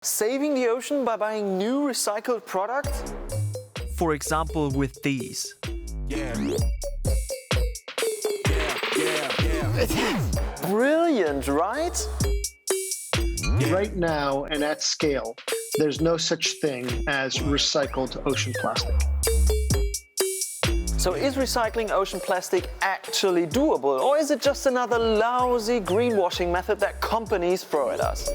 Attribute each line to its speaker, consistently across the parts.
Speaker 1: Saving the ocean by buying new recycled products?
Speaker 2: For example, with these.
Speaker 1: Brilliant, right?
Speaker 3: Right now and at scale, there's no such thing as recycled ocean plastic.
Speaker 1: So is recycling ocean plastic actually doable, or is it just another lousy greenwashing method that companies throw at us?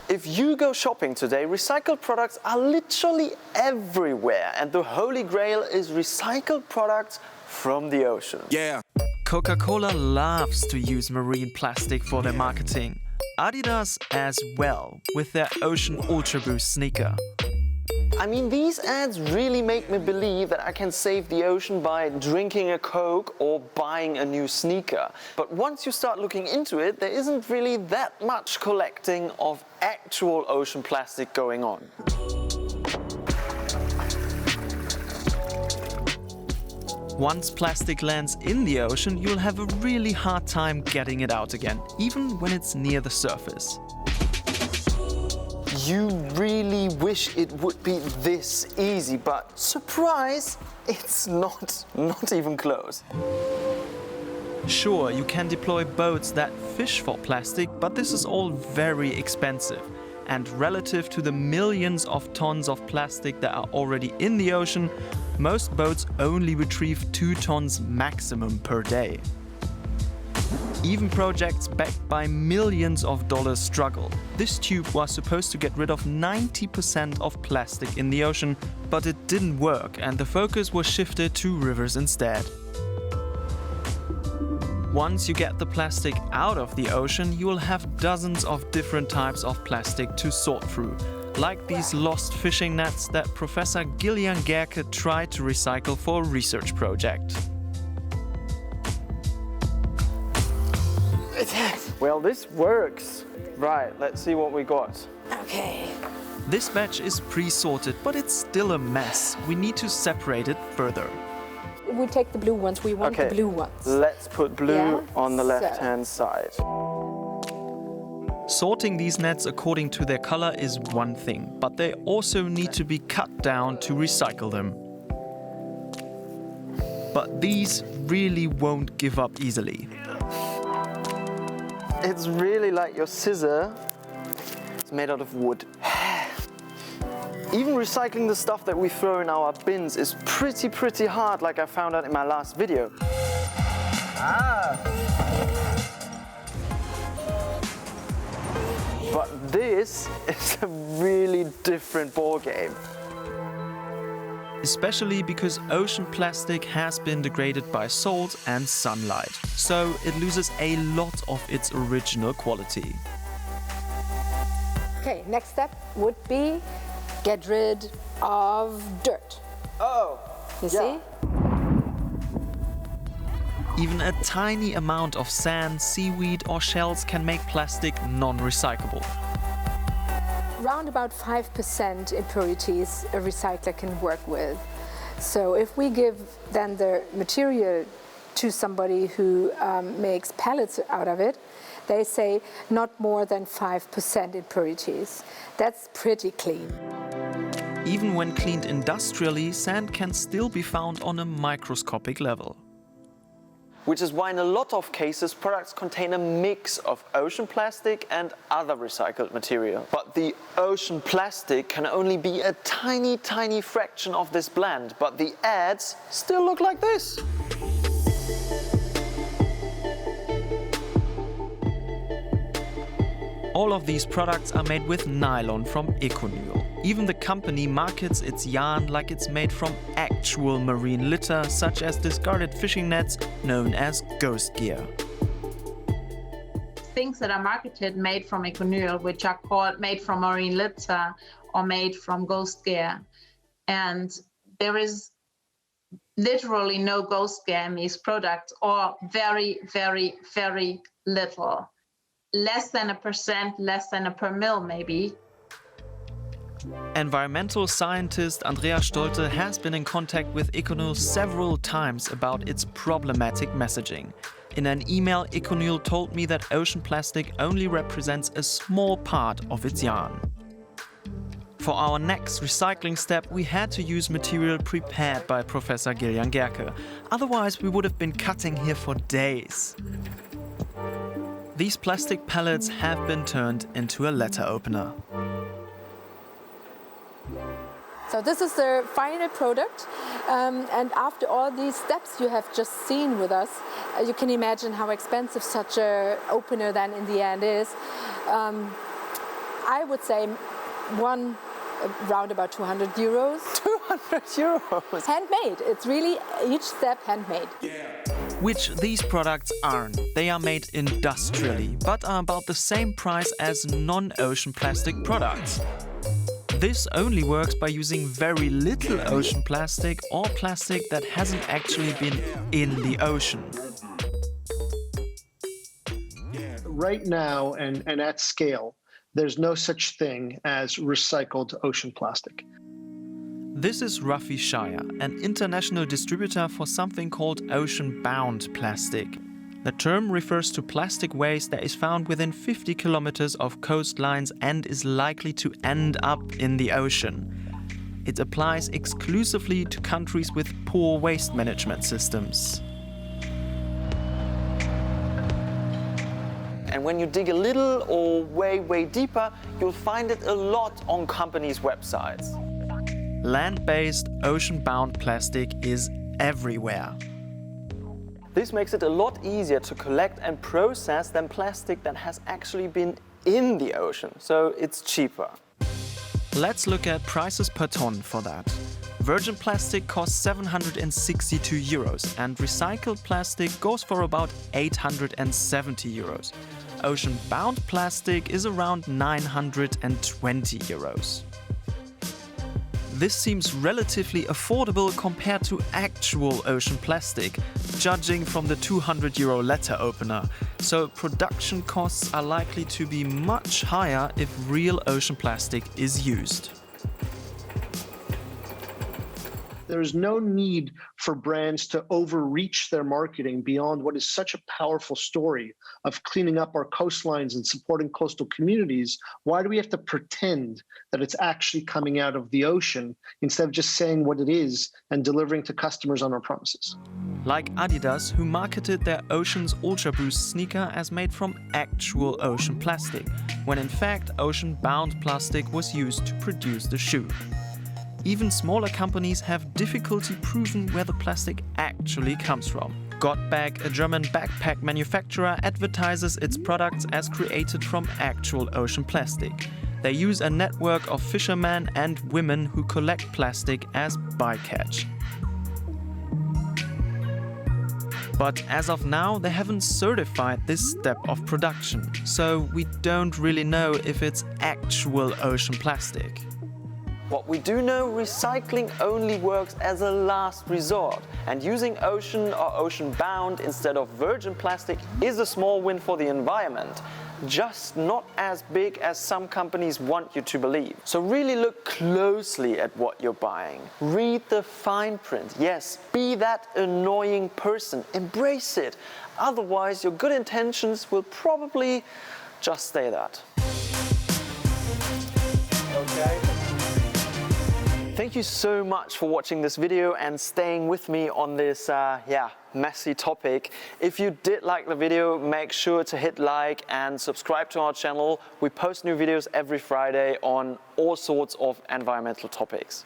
Speaker 1: If you go shopping today, recycled products are literally everywhere, and the holy grail is recycled products from the ocean.
Speaker 2: Coca-Cola loves to use marine plastic for their marketing. Adidas as well, with their Ocean Ultra Boost sneaker.
Speaker 1: I mean, these ads really make me believe that I can save the ocean by drinking a Coke or buying a new sneaker. But once you start looking into it, there isn't really that much collecting of actual ocean plastic going on.
Speaker 2: Once plastic lands in the ocean, you'll have a really hard time getting it out again, even when it's near the surface.
Speaker 1: You really wish it would be this easy, but surprise, it's not even close.
Speaker 2: Sure, you can deploy boats that fish for plastic, but this is all very expensive. And relative to the millions of tons of plastic that are already in the ocean, most boats only retrieve 2 tons maximum per day. Even projects backed by millions of dollars struggle. This tube was supposed to get rid of 90% of plastic in the ocean, but it didn't work and the focus was shifted to rivers instead. Once you get the plastic out of the ocean, you will have dozens of different types of plastic to sort through, like these lost fishing nets that Professor Gillian Gerke tried to recycle for a research project.
Speaker 1: Well, this works. Right, let's see what we got.
Speaker 4: Okay.
Speaker 2: This batch is pre-sorted, but it's still a mess. We need to separate it further.
Speaker 4: We take the blue ones. We want the blue ones.
Speaker 1: Let's put blue
Speaker 4: Yeah,
Speaker 1: on the
Speaker 4: so-
Speaker 1: left-hand side.
Speaker 2: Sorting these nets according to their color is one thing, but they also need to be cut down to recycle them. But these really won't give up easily.
Speaker 1: It's really like your scissor. It's made out of wood. Even recycling the stuff that we throw in our bins is pretty hard, like I found out in my last video. But this is a really different ballgame.
Speaker 2: Especially because ocean plastic has been degraded by salt and sunlight, so it loses a lot of its original quality.
Speaker 4: Okay, next step would be get rid of dirt.
Speaker 1: Oh,
Speaker 4: You
Speaker 1: yeah.
Speaker 4: see?
Speaker 2: Even a tiny amount of sand, seaweed or shells can make plastic non-recyclable.
Speaker 4: Around about 5% impurities a recycler can work with. So if we give then the material to somebody who makes pellets out of it, they say not more than 5% impurities. That's pretty clean.
Speaker 2: Even when cleaned industrially, sand can still be found on a microscopic level.
Speaker 1: Which is why in a lot of cases products contain a mix of ocean plastic and other recycled material. But the ocean plastic can only be a tiny fraction of this blend, but the ads still look like this.
Speaker 2: All of these products are made with nylon from Econyl. Even the company markets its yarn like it's made from actual marine litter, such as discarded fishing nets known as ghost gear.
Speaker 5: Things that are marketed made from Econyl, which are called made from marine litter or made from ghost gear. And there is literally no ghost gear in these products, or very little. Less than 1%, less than a per mil maybe.
Speaker 2: Environmental scientist Andreas Stolte has been in contact with Econyl several times about its problematic messaging. In an email, Econyl told me that ocean plastic only represents a small part of its yarn. For our next recycling step, we had to use material prepared by Professor Gillian Gerke. Otherwise, we would have been cutting here for days. These plastic pellets have been turned into a letter opener.
Speaker 4: So this is the final product, and after all these steps you have just seen with us, you can imagine how expensive such an opener then in the end is. I would say around about 200 euros.
Speaker 1: 200 euros!
Speaker 4: Handmade, it's really each step handmade.
Speaker 2: Which these products aren't. They are made industrially, but are about the same price as non-ocean plastic products. This only works by using very little ocean plastic or plastic that hasn't actually been in the ocean.
Speaker 3: Right now and at scale, there's no such thing as recycled ocean plastic.
Speaker 2: This is Rafi Shire, an international distributor for something called ocean-bound plastic. The term refers to plastic waste that is found within 50 kilometers of coastlines and is likely to end up in the ocean. It applies exclusively to countries with poor waste management systems.
Speaker 1: And when you dig a little or way deeper, you'll find it a lot on companies' websites.
Speaker 2: Land-based, ocean-bound plastic is everywhere.
Speaker 1: This makes it a lot easier to collect and process than plastic that has actually been in the ocean, so it's cheaper.
Speaker 2: Let's look at prices per ton for that. Virgin plastic costs 762 euros and recycled plastic goes for about 870 euros. Ocean-bound plastic is around 920 euros. This seems relatively affordable compared to actual ocean plastic, judging from the 200 euro letter opener, so production costs are likely to be much higher if real ocean plastic is used.
Speaker 3: There is no need for brands to overreach their marketing beyond what is such a powerful story of cleaning up our coastlines and supporting coastal communities. Why do we have to pretend that it's actually coming out of the ocean instead of just saying what it is and delivering to customers on our promises?
Speaker 2: Like Adidas, who marketed their Oceans Ultra Boost sneaker as made from actual ocean plastic, when in fact ocean-bound plastic was used to produce the shoe. Even smaller companies have difficulty proving where the plastic actually comes from. Godbag, a German backpack manufacturer, advertises its products as created from actual ocean plastic. They use a network of fishermen and women who collect plastic as bycatch. But as of now, they haven't certified this step of production, so we don't really know if it's actual ocean plastic.
Speaker 1: What we do know, recycling only works as a last resort, and using ocean or ocean-bound instead of virgin plastic is a small win for the environment, just not as big as some companies want you to believe. So really look closely at what you're buying. Read the fine print. Yes, be that annoying person. Embrace it. Otherwise, your good intentions will probably just stay that. Okay. Thank you so much for watching this video and staying with me on this messy topic. If you did like the video, make sure to hit like and subscribe to our channel. We post new videos every Friday on all sorts of environmental topics.